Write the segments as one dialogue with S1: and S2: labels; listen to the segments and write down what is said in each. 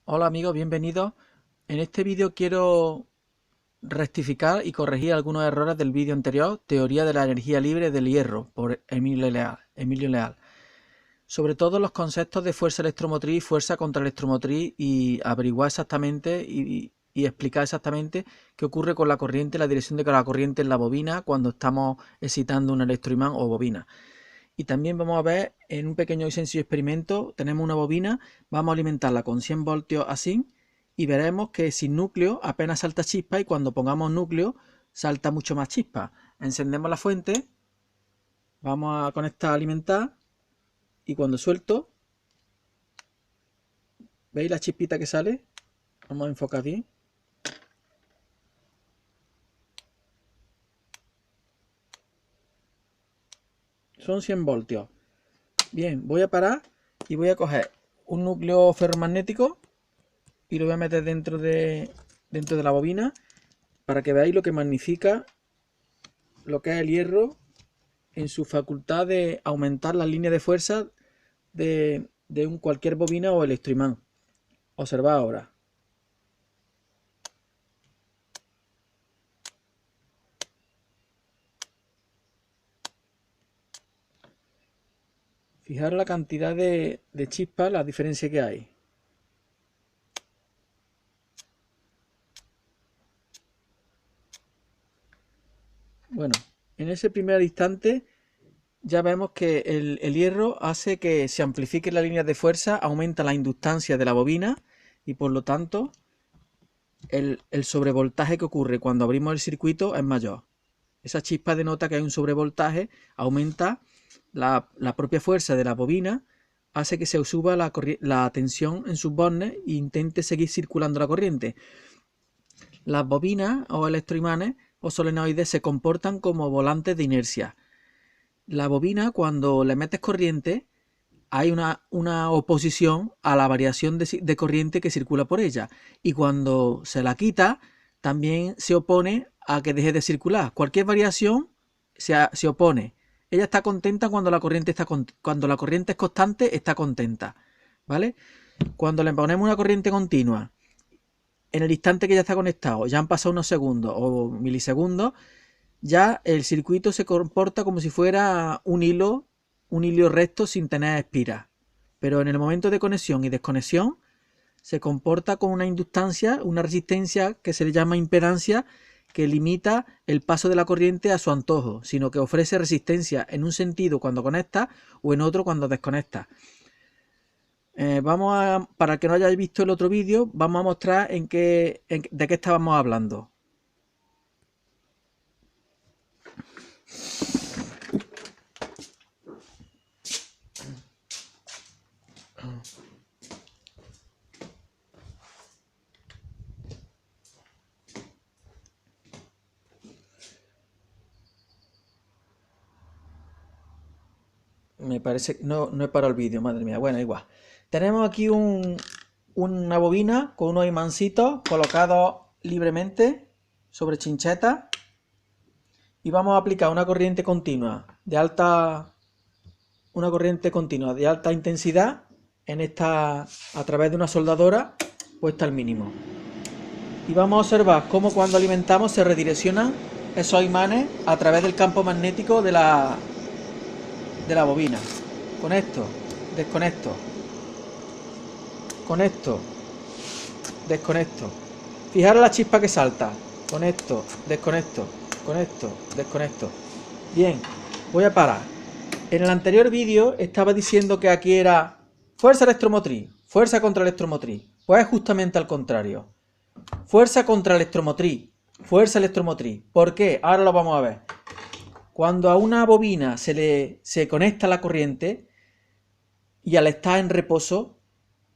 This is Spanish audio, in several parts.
S1: Hola amigos, bienvenidos. En este vídeo quiero rectificar y corregir algunos errores del vídeo anterior, Teoría de la energía libre del hierro, por Emilio Leal. Sobre todo los conceptos de fuerza electromotriz, fuerza contra electromotriz y averiguar exactamente y explicar exactamente qué ocurre con la corriente, la dirección de la corriente en la bobina cuando estamos excitando un electroimán o bobina. Y también vamos a ver en un pequeño y sencillo experimento, tenemos una bobina, vamos a alimentarla con 100 voltios así y veremos que sin núcleo apenas salta chispa y cuando pongamos núcleo salta mucho más chispa. Encendemos la fuente, vamos a conectar a alimentar y cuando suelto, ¿veis la chispita que sale? Vamos a enfocar bien. Son 100 voltios. Bien, voy a parar y voy a coger un núcleo ferromagnético y lo voy a meter dentro de la bobina para que veáis lo que magnifica lo que es el hierro en su facultad de aumentar las líneas de fuerza de cualquier bobina o electroimán. Observad ahora. Fijaros la cantidad de chispas, la diferencia que hay. Bueno, en ese primer instante ya vemos que el hierro hace que se amplifique la línea de fuerza, aumenta la inductancia de la bobina y por lo tanto el sobrevoltaje que ocurre cuando abrimos el circuito es mayor. Esa chispa denota que hay un sobrevoltaje, aumenta la propia fuerza de la bobina, hace que se suba la tensión en sus bornes e intente seguir circulando la corriente. Las bobinas o electroimanes o solenoides se comportan como volantes de inercia. La bobina, cuando le metes corriente, hay una oposición a la variación de corriente que circula por ella. Y cuando se la quita, también se opone a que deje de circular. Cualquier variación se opone. Ella está contenta cuando la corriente cuando la corriente es constante, está contenta. ¿Vale? Cuando le ponemos una corriente continua, en el instante que ya está conectado, ya han pasado unos segundos o milisegundos, ya el circuito se comporta como si fuera un hilo recto sin tener espiras. Pero en el momento de conexión y desconexión se comporta con una inductancia, una resistencia que se le llama impedancia, que limita el paso de la corriente a su antojo, sino que ofrece resistencia en un sentido cuando conecta o en otro cuando desconecta. Para el que no hayáis visto el otro vídeo, vamos a mostrar de qué estábamos hablando. Me parece que no he parado el vídeo, madre mía. Bueno, igual. Tenemos aquí una bobina con unos imancitos colocados libremente sobre chinchetas y vamos a aplicar una corriente continua de alta intensidad a través de una soldadora puesta al mínimo. Y vamos a observar cómo cuando alimentamos se redireccionan esos imanes a través del campo magnético de la bobina. Conecto, desconecto, conecto, desconecto. Fijaros la chispa que salta. Conecto, desconecto, conecto, desconecto. Bien, voy a parar. En el anterior vídeo estaba diciendo que aquí era fuerza electromotriz, fuerza contra electromotriz. Pues es justamente al contrario. Fuerza contra electromotriz, fuerza electromotriz. ¿Por qué? Ahora lo vamos a ver. Cuando a una bobina se conecta la corriente y al estar en reposo,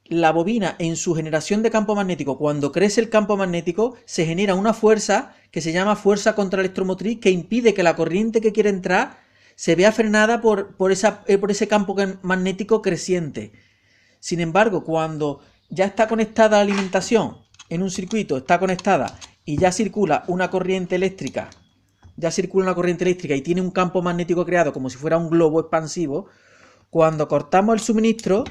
S1: la bobina en su generación de campo magnético, cuando crece el campo magnético, se genera una fuerza que se llama fuerza contra electromotriz que impide que la corriente que quiere entrar se vea frenada por ese campo magnético creciente. Sin embargo, cuando ya está conectada la alimentación en un circuito, está conectada y ya circula una corriente eléctrica, y tiene un campo magnético creado como si fuera un globo expansivo, cuando cortamos el suministro,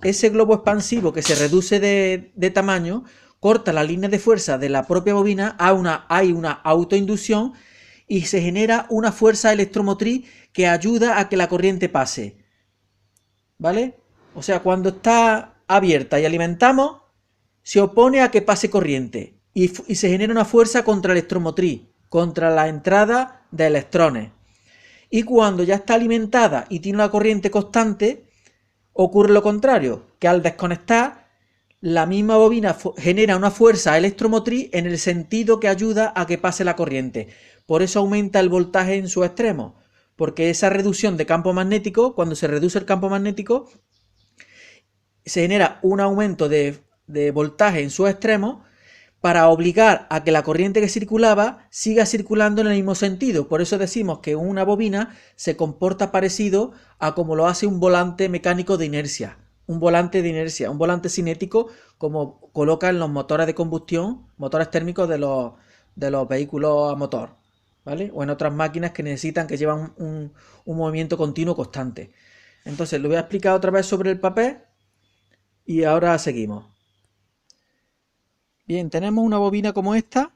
S1: ese globo expansivo que se reduce de tamaño corta la línea de fuerza de la propia bobina, hay una autoinducción y se genera una fuerza electromotriz que ayuda a que la corriente pase. ¿Vale? O sea, cuando está abierta y alimentamos, se opone a que pase corriente y se genera una fuerza contraelectromotriz, contra la entrada de electrones. Y cuando ya está alimentada y tiene una corriente constante, ocurre lo contrario, que al desconectar, la misma bobina genera una fuerza electromotriz en el sentido que ayuda a que pase la corriente. Por eso aumenta el voltaje en su extremo, porque esa reducción de campo magnético, cuando se reduce el campo magnético, se genera un aumento de voltaje en su extremo para obligar a que la corriente que circulaba siga circulando en el mismo sentido. Por eso decimos que una bobina se comporta parecido a como lo hace un volante mecánico de inercia. Un volante cinético, como colocan en los motores de combustión, motores térmicos de los vehículos a motor, ¿vale? O en otras máquinas que llevan un movimiento continuo constante. Entonces, lo voy a explicar otra vez sobre el papel y ahora seguimos. Bien, tenemos una bobina como esta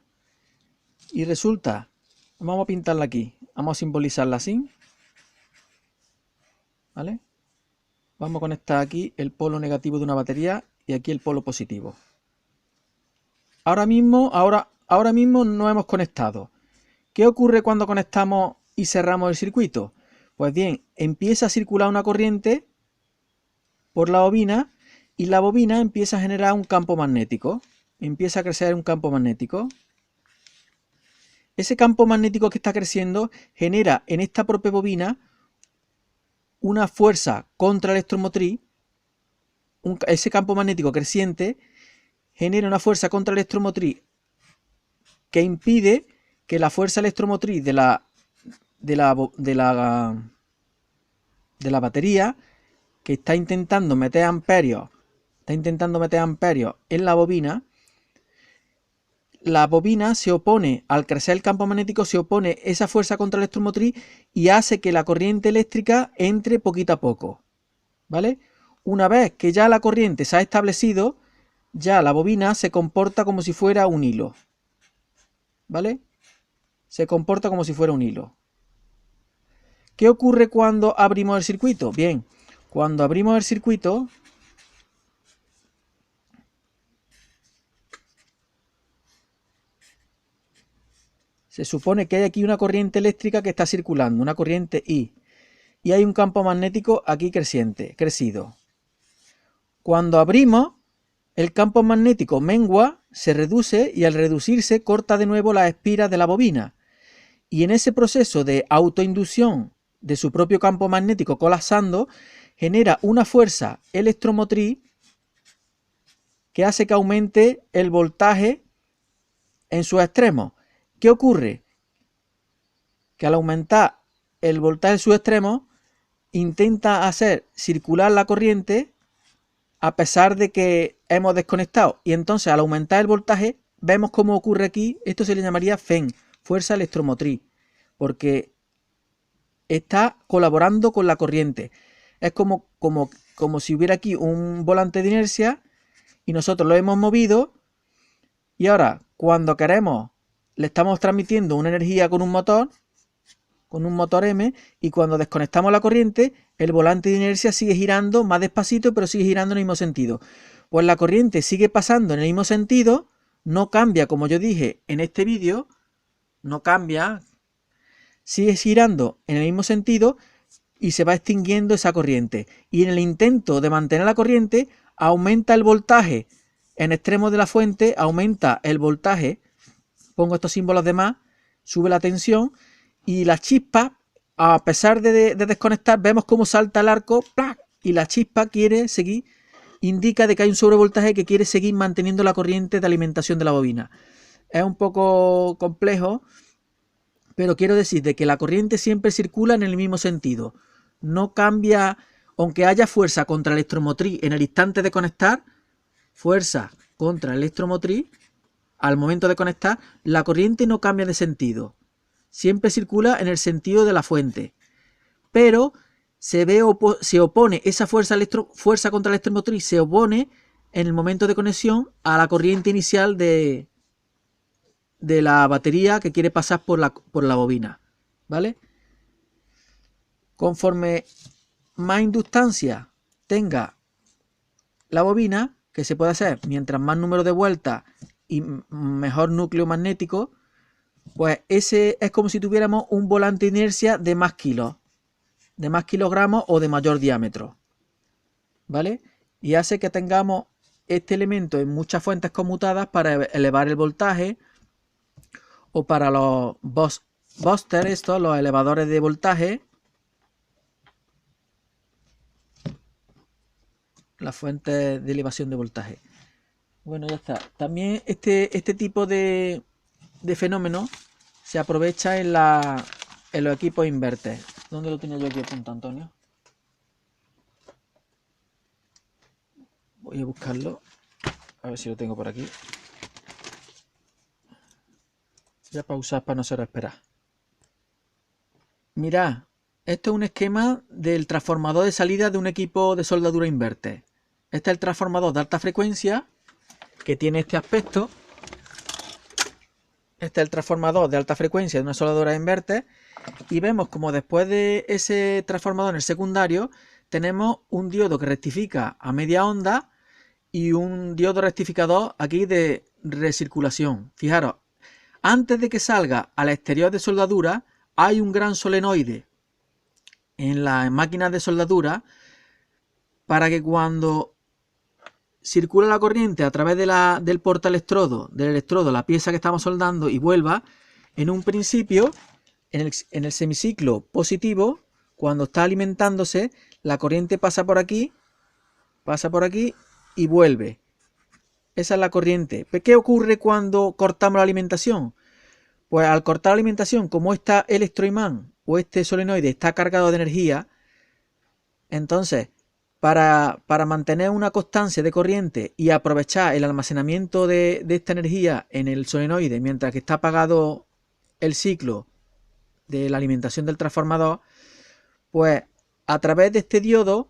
S1: y resulta, vamos a pintarla aquí, vamos a simbolizarla así, ¿vale? Vamos a conectar aquí el polo negativo de una batería y aquí el polo positivo. Ahora mismo no hemos conectado. ¿Qué ocurre cuando conectamos y cerramos el circuito? Pues bien, empieza a circular una corriente por la bobina y la bobina empieza a generar un campo magnético. Empieza a crecer un campo magnético. Ese campo magnético que está creciendo genera en esta propia bobina una fuerza contraelectromotriz. Ese campo magnético creciente genera una fuerza contraelectromotriz que impide que la fuerza electromotriz de la batería, que está intentando meter amperios en la bobina se opone, al crecer el campo magnético, se opone esa fuerza contraelectromotriz y hace que la corriente eléctrica entre poquito a poco, ¿vale? Una vez que ya la corriente se ha establecido, ya la bobina se comporta como si fuera un hilo, ¿vale? Se comporta como si fuera un hilo. ¿Qué ocurre cuando abrimos el circuito? Bien, cuando abrimos el circuito, se supone que hay aquí una corriente eléctrica que está circulando, una corriente I, y hay un campo magnético aquí crecido. Cuando abrimos, el campo magnético mengua, se reduce y al reducirse corta de nuevo las espiras de la bobina. Y en ese proceso de autoinducción de su propio campo magnético colapsando, genera una fuerza electromotriz que hace que aumente el voltaje en sus extremos. ¿Qué ocurre? Que al aumentar el voltaje en sus extremos, intenta hacer circular la corriente a pesar de que hemos desconectado. Y entonces al aumentar el voltaje, vemos cómo ocurre aquí, esto se le llamaría FEN, fuerza electromotriz, porque está colaborando con la corriente. Es como si hubiera aquí un volante de inercia y nosotros lo hemos movido y ahora cuando queremos le estamos transmitiendo una energía con un motor M, y cuando desconectamos la corriente, el volante de inercia sigue girando más despacito, pero sigue girando en el mismo sentido. Pues la corriente sigue pasando en el mismo sentido, no cambia, como yo dije en este vídeo, no cambia, sigue girando en el mismo sentido y se va extinguiendo esa corriente. Y en el intento de mantener la corriente, aumenta el voltaje en extremo de la fuente, aumenta el voltaje, pongo estos símbolos de más, sube la tensión y la chispa, a pesar de desconectar, vemos cómo salta el arco, ¡plac! Y la chispa quiere seguir, indica de que hay un sobrevoltaje que quiere seguir manteniendo la corriente de alimentación de la bobina. Es un poco complejo, pero quiero decir de que la corriente siempre circula en el mismo sentido. No cambia, aunque haya fuerza contraelectromotriz en el instante de conectar, fuerza contraelectromotriz, al momento de conectar, la corriente no cambia de sentido. Siempre circula en el sentido de la fuente. Pero se opone, esa fuerza contra la electromotriz se opone en el momento de conexión a la corriente inicial de la batería que quiere pasar por la bobina, ¿vale? Conforme más inductancia tenga la bobina, que se puede hacer mientras más número de vueltas y mejor núcleo magnético, pues ese es como si tuviéramos un volante de inercia de más kilos, de más kilogramos o de mayor diámetro, ¿vale? Y hace que tengamos este elemento en muchas fuentes conmutadas para elevar el voltaje, o para los boosters, los elevadores de voltaje, las fuentes de elevación de voltaje. Bueno, ya está. También este tipo de fenómeno se aprovecha en los equipos inverter. ¿Dónde lo tenía yo aquí apuntado, Antonio? Voy a buscarlo. A ver si lo tengo por aquí. Voy a pausar para no hacer esperar. Mirad, esto es un esquema del transformador de salida de un equipo de soldadura inverter. Este es el transformador de alta frecuencia, que tiene este aspecto. Este es el transformador de alta frecuencia de una soldadura inverter. Y vemos como después de ese transformador en el secundario, tenemos un diodo que rectifica a media onda y un diodo rectificador aquí de recirculación. Fijaros, antes de que salga al exterior de soldadura, hay un gran solenoide en las máquinas de soldadura para que cuando circula la corriente a través del portaelectrodo, del electrodo, la pieza que estamos soldando, y vuelva, en un principio, en el semiciclo positivo, cuando está alimentándose, la corriente pasa por aquí y vuelve. Esa es la corriente. ¿Qué ocurre cuando cortamos la alimentación? Pues al cortar la alimentación, como este electroimán o este solenoide está cargado de energía, entonces para mantener una constancia de corriente y aprovechar el almacenamiento de esta energía en el solenoide mientras que está apagado el ciclo de la alimentación del transformador, pues a través de este diodo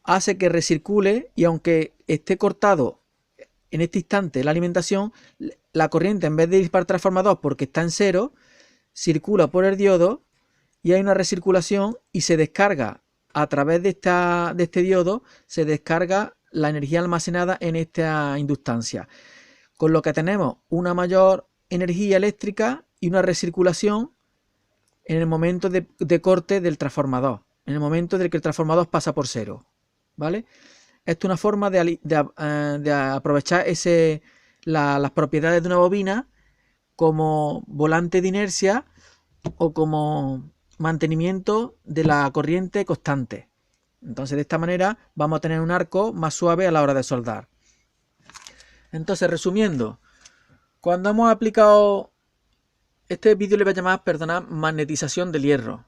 S1: hace que recircule, y aunque esté cortado en este instante la alimentación, la corriente, en vez de ir para el transformador porque está en cero, circula por el diodo y hay una recirculación y se descarga a través de este diodo, se descarga la energía almacenada en esta inductancia, con lo que tenemos una mayor energía eléctrica y una recirculación en el momento de corte del transformador, en el momento en el que el transformador pasa por cero, ¿vale? Esto es una forma de aprovechar las propiedades de una bobina como volante de inercia o como mantenimiento de la corriente constante. Entonces, de esta manera vamos a tener un arco más suave a la hora de soldar. Entonces, resumiendo, cuando hemos aplicado este vídeo, le voy a llamar, perdonad, magnetización del hierro.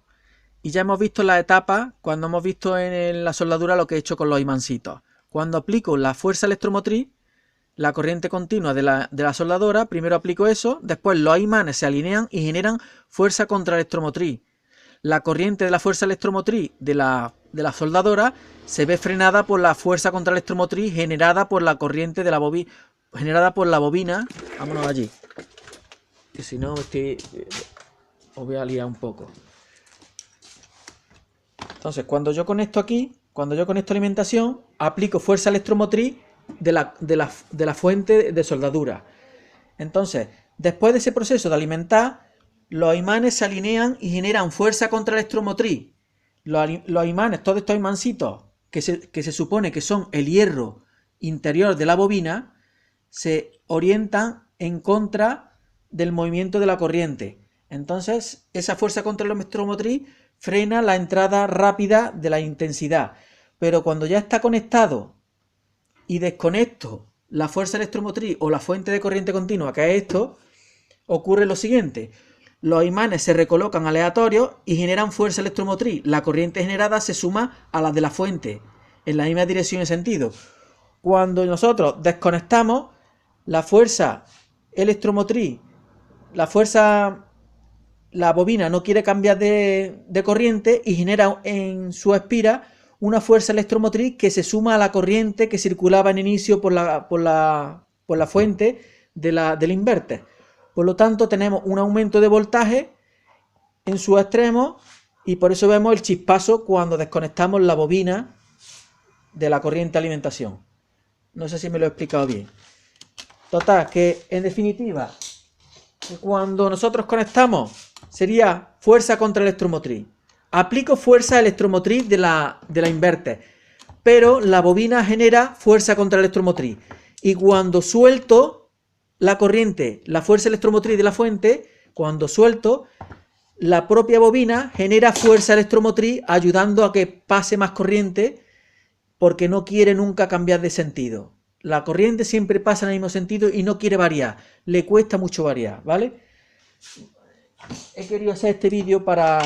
S1: Y ya hemos visto la etapa, cuando hemos visto en la soldadura lo que he hecho con los imancitos. Cuando aplico la fuerza electromotriz, la corriente continua de la soldadora, primero aplico eso, después los imanes se alinean y generan fuerza contraelectromotriz. La corriente de la fuerza electromotriz de la soldadora se ve frenada por la fuerza contraelectromotriz generada por la corriente de la bobina, generada por la bobina. Vámonos allí, que si no os voy a liar un poco. Entonces, cuando yo conecto alimentación, aplico fuerza electromotriz de la fuente de soldadura. Entonces, después de ese proceso de alimentar, los imanes se alinean y generan fuerza contraelectromotriz. Los imanes, todos estos imancitos que se supone que son el hierro interior de la bobina, se orientan en contra del movimiento de la corriente. Entonces, esa fuerza contraelectromotriz frena la entrada rápida de la intensidad. Pero cuando ya está conectado y desconecto la fuerza electromotriz o la fuente de corriente continua, que es esto, ocurre lo siguiente: los imanes se recolocan aleatorios y generan fuerza electromotriz. La corriente generada se suma a la de la fuente en la misma dirección y sentido. Cuando nosotros desconectamos, la fuerza electromotriz, la fuerza la bobina no quiere cambiar de corriente y genera en su espira una fuerza electromotriz que se suma a la corriente que circulaba en inicio por la fuente del inverter. Por lo tanto, tenemos un aumento de voltaje en sus extremos y por eso vemos el chispazo cuando desconectamos la bobina de la corriente de alimentación. No sé si me lo he explicado bien. Total, que en definitiva, cuando nosotros conectamos, sería fuerza contra electromotriz. Aplico fuerza electromotriz de la inverter, pero la bobina genera fuerza contra electromotriz. Y cuando suelto la corriente, la fuerza electromotriz de la fuente, cuando suelto, la propia bobina genera fuerza electromotriz ayudando a que pase más corriente porque no quiere nunca cambiar de sentido. La corriente siempre pasa en el mismo sentido y no quiere variar, le cuesta mucho variar, ¿vale? He querido hacer este vídeo para...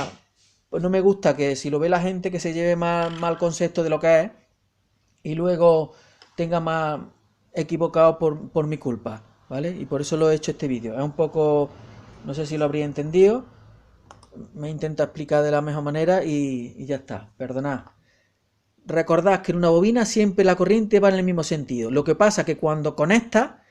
S1: Pues no me gusta que si lo ve la gente que se lleve mal concepto de lo que es y luego tenga más equivocado por mi culpa, ¿vale? Y por eso lo he hecho este vídeo. Es un poco... No sé si lo habría entendido. Me intento explicar de la mejor manera y ya está. Perdonad. Recordad que en una bobina siempre la corriente va en el mismo sentido. Lo que pasa es que cuando conecta,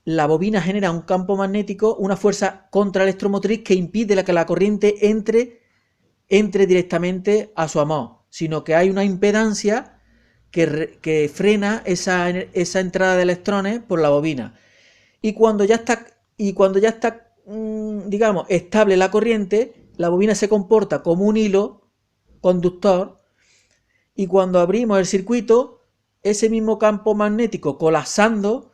S1: la bobina genera un campo magnético, una fuerza contraelectromotriz que impide que la corriente entre directamente a su amor, sino que hay una impedancia que frena esa entrada de electrones por la bobina. Y cuando ya está, digamos, estable la corriente, la bobina se comporta como un hilo conductor y cuando abrimos el circuito, ese mismo campo magnético colapsando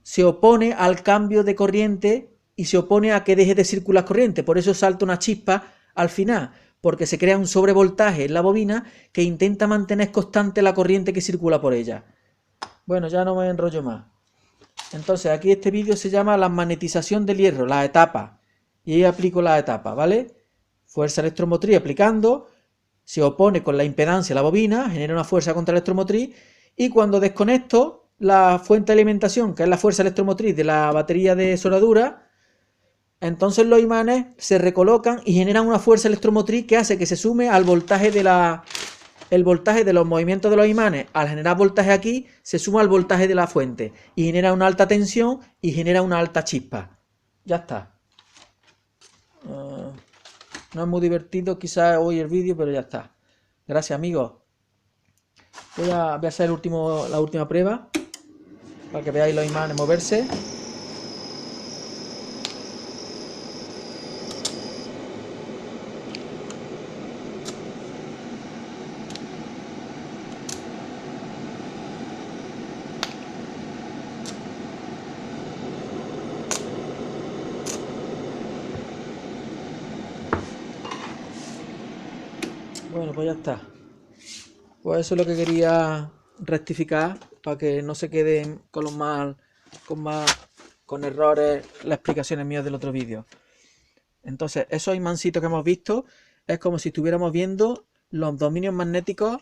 S1: se opone al cambio de corriente y se opone a que deje de circular corriente. Por eso salta una chispa al final, porque se crea un sobrevoltaje en la bobina que intenta mantener constante la corriente que circula por ella. Bueno, ya no me enrollo más. Entonces, aquí este vídeo se llama la magnetización del hierro, las etapas. Y ahí aplico las etapas, ¿vale? Fuerza electromotriz aplicando, se opone con la impedancia a la bobina, genera una fuerza contra electromotriz y cuando desconecto la fuente de alimentación, que es la fuerza electromotriz de la batería de soldadura, entonces los imanes se recolocan y generan una fuerza electromotriz que hace que se sume al voltaje el voltaje de los movimientos de los imanes. Al generar voltaje aquí, se suma al voltaje de la fuente y genera una alta tensión y genera una alta chispa. Ya está. No es muy divertido quizás hoy el vídeo, pero ya está. Gracias, amigos. Voy a hacer la última prueba para que veáis los imanes moverse. Bueno, pues ya está. Pues eso es lo que quería rectificar para que no se queden con errores las explicaciones mías del otro vídeo. Entonces, esos imancitos que hemos visto es como si estuviéramos viendo los dominios magnéticos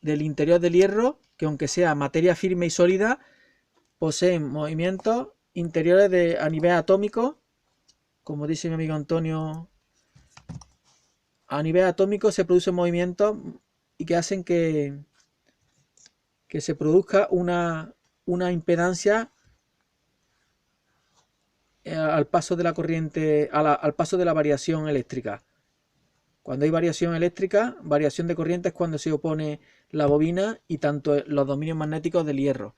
S1: del interior del hierro, que aunque sea materia firme y sólida, poseen movimientos interiores a nivel atómico, como dice mi amigo Antonio. A nivel atómico se producen movimientos y que hacen que se produzca una impedancia al paso de la corriente, al paso de la variación eléctrica. Cuando hay variación eléctrica, variación de corriente es cuando se opone la bobina y tanto los dominios magnéticos del hierro,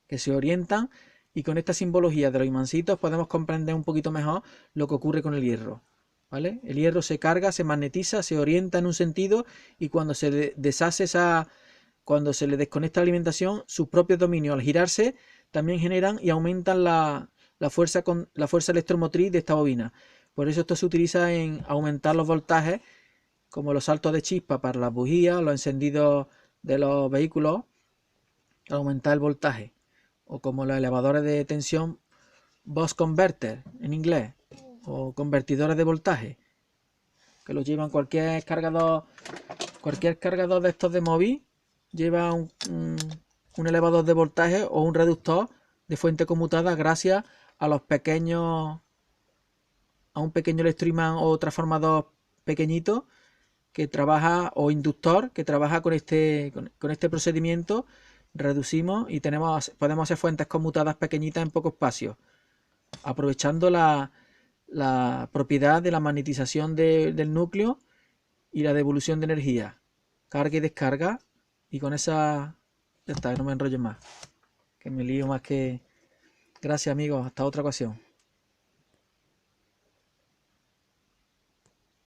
S1: que se orientan, y con esta simbología de los imancitos podemos comprender un poquito mejor lo que ocurre con el hierro. ¿Vale? El hierro se carga, se magnetiza, se orienta en un sentido y cuando se deshace cuando se le desconecta la alimentación, sus propios dominios al girarse también generan y aumentan la fuerza electromotriz de esta bobina. Por eso esto se utiliza en aumentar los voltajes, como los saltos de chispa para las bujías, los encendidos de los vehículos, aumentar el voltaje, o como los elevadores de tensión bus converter en inglés, o convertidores de voltaje, que los llevan cualquier cargador de estos de móvil, lleva un elevador de voltaje o un reductor de fuente conmutada gracias a los pequeños a un pequeño electroimán o transformador pequeñito que trabaja, o inductor que trabaja con este procedimiento. Reducimos y podemos hacer fuentes conmutadas pequeñitas en poco espacio, aprovechando la propiedad de la magnetización del núcleo y la devolución de energía, carga y descarga. Y con esa ya está, no me enrollo más, que me lío más que... Gracias amigos, hasta otra ocasión.